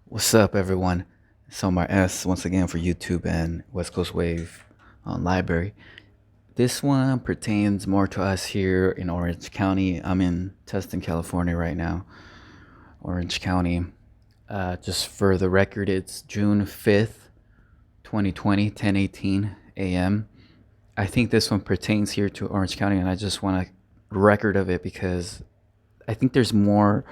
What's up, everyone? It's Omar S. once again for YouTube and West Coast Wave on Library. This one pertains more to us here in Orange County. I'm in Tustin, California right now. Orange County. Just for the record, it's June 5th, 2020, 10:18 a.m. I think this one pertains here to Orange County, and I just want a record of it because I think there's more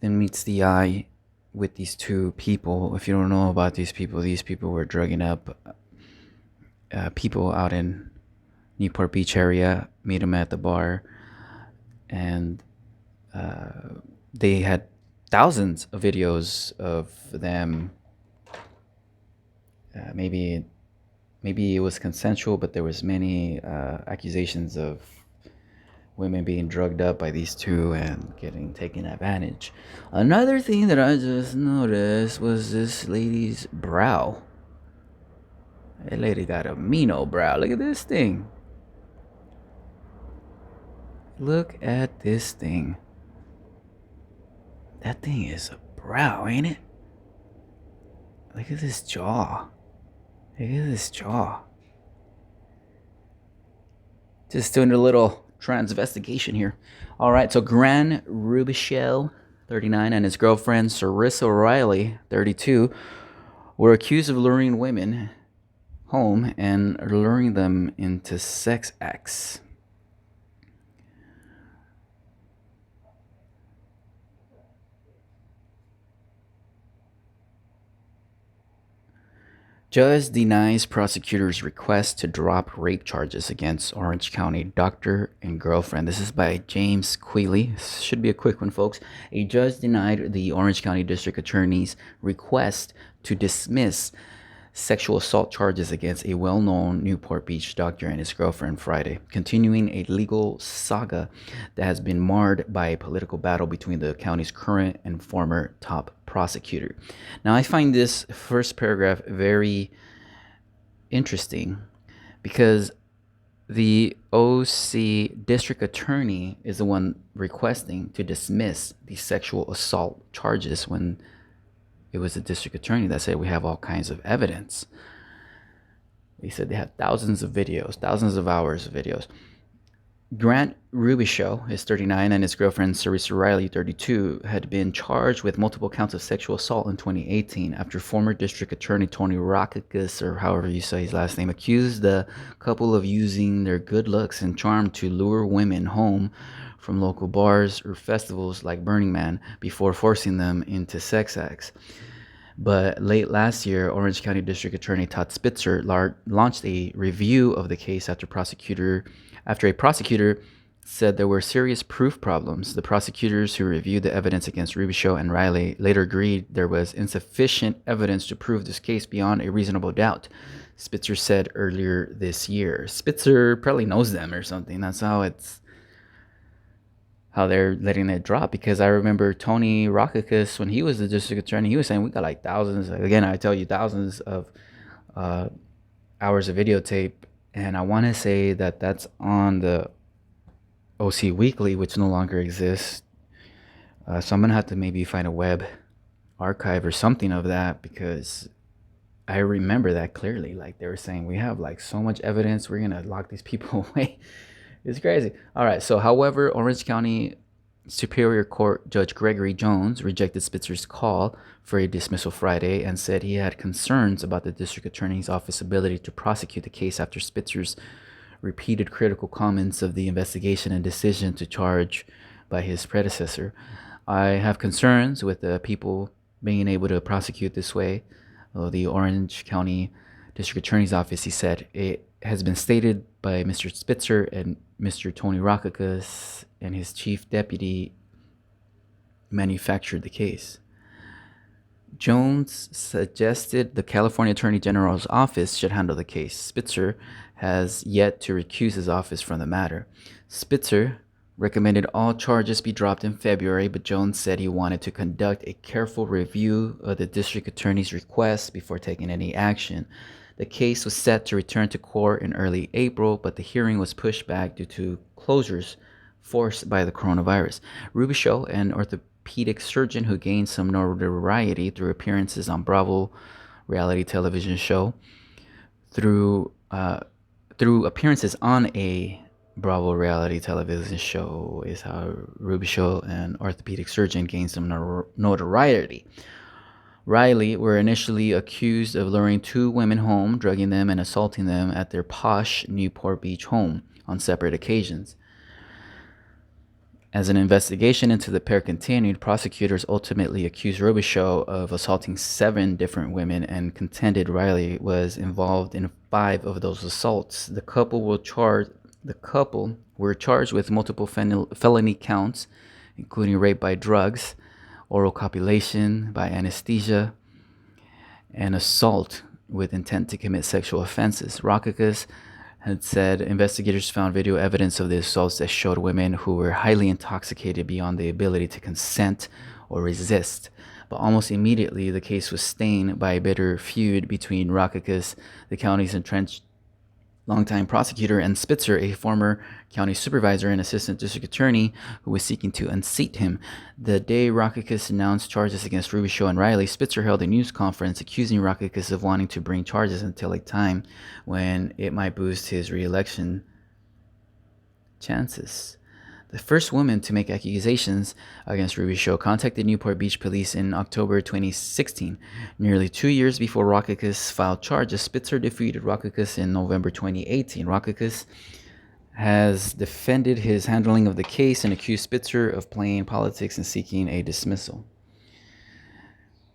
than meets the eye with these two people. If you don't know about these people were drugging up people out in Newport Beach area, meet them at the bar, and they had thousands of videos of them. Maybe it was consensual, but there was many accusations of women being drugged up by these two and getting taken advantage. Another thing that I just noticed was this lady's brow. That lady got a mean old brow. Look at this thing. Look at this thing. That thing is a brow, ain't it? Look at this jaw. Look at this jaw. Just doing a little transvestigation here. All right, so Gran Rubichel, 39, and his girlfriend Sarissa O'Reilly, 32, were accused of luring women home and luring them into sex acts. Judge denies prosecutor's request to drop rape charges against Orange County doctor and girlfriend. This is by James Quealy. This should be a quick one, folks. A judge denied the Orange County District Attorney's request to dismiss sexual assault charges against a well-known Newport Beach doctor and his girlfriend Friday, continuing a legal saga that has been marred by a political battle between the county's current and former top prosecutor. Now, I find this first paragraph very interesting because the OC district attorney is the one requesting to dismiss the sexual assault charges when it was the district attorney that said we have all kinds of evidence. They said they had thousands of videos, thousands of hours of videos. Grant Rubichel is 39 and his girlfriend Sarissa Riley, 32, had been charged with multiple counts of sexual assault in 2018 after former district attorney Tony Rockakis, or however you say his last name, accused the couple of using their good looks and charm to lure women home from local bars or festivals like Burning Man before forcing them into sex acts. But late last year, Orange County District Attorney Todd Spitzer launched a review of the case after a prosecutor said there were serious proof problems. The prosecutors who reviewed the evidence against Rubichel and Riley later agreed there was insufficient evidence to prove this case beyond a reasonable doubt, Spitzer said earlier this year. Spitzer probably knows them or something. That's how they're letting it drop, because I remember Tony Rockakis, when he was the district attorney, he was saying we got like thousands, again, I tell you, thousands of hours of videotape, and I want to say that that's on the OC Weekly, which no longer exists. So I'm going to have to maybe find a web archive or something of that, because I remember that clearly. Like, they were saying we have like so much evidence, we're going to lock these people away. It's crazy. All right. So, however, Orange County Superior Court Judge Gregory Jones rejected Spitzer's call for a dismissal Friday and said he had concerns about the district attorney's office ability to prosecute the case after Spitzer's repeated critical comments of the investigation and decision to charge by his predecessor. I have concerns with the people being able to prosecute this way. The Orange County District Attorney's Office, he said, it has been stated by Mr. Spitzer and Mr. Tony Rockakis and his chief deputy manufactured the case. Jones suggested the California Attorney General's office should handle the case. Spitzer has yet to recuse his office from the matter. Spitzer recommended all charges be dropped in February, but Jones said he wanted to conduct a careful review of the district attorney's request before taking any action. The case was set to return to court in early April, but the hearing was pushed back due to closures forced by the coronavirus. Rubichel and orthopedic surgeon who gained some notoriety through appearances on Bravo reality television show. Through through appearances on a Bravo reality television show is how Rubisho, an orthopedic surgeon, gained some notoriety. Riley were initially accused of luring two women home, drugging them, and assaulting them at their posh Newport Beach home on separate occasions. As an investigation into the pair continued, prosecutors ultimately accused Robichaux of assaulting 7 different women and contended Riley was involved in 5 of those assaults. The couple were charged with multiple felony counts, including rape by drugs, oral copulation by anesthesia, and assault with intent to commit sexual offenses. Rockicus had said investigators found video evidence of the assaults that showed women who were highly intoxicated beyond the ability to consent or resist. But almost immediately, the case was stained by a bitter feud between Rockicus, the county's entrenched longtime prosecutor, and Spitzer, a former county supervisor and assistant district attorney who was seeking to unseat him. The day Rockicus announced charges against Robichaux and Riley, Spitzer held a news conference accusing Rockicus of wanting to bring charges until a time when it might boost his re-election chances. The first woman to make accusations against Robichaux contacted Newport Beach police in October 2016. Nearly 2 years before Rockicus filed charges, Spitzer defeated Rockicus in November 2018. Rockicus has defended his handling of the case and accused Spitzer of playing politics and seeking a dismissal.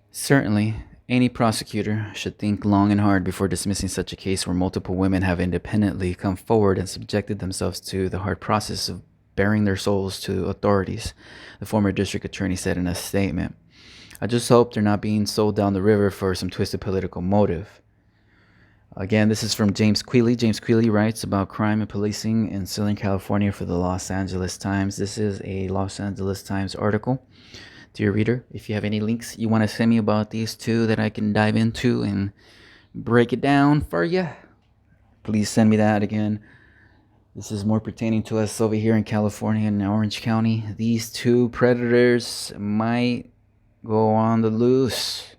Certainly, any prosecutor should think long and hard before dismissing such a case where multiple women have independently come forward and subjected themselves to the hard process of bearing their souls to authorities, the former district attorney said in a statement. I just hope they're not being sold down the river for some twisted political motive. Again, this is from James Quealy. James Quealy writes about crime and policing in Southern California for the Los Angeles Times. This is a Los Angeles Times article. Dear reader, if you have any links you want to send me about these two that I can dive into and break it down for you, please send me that. Again, this is more pertaining to us over here in California and Orange County. These two predators might go on the loose.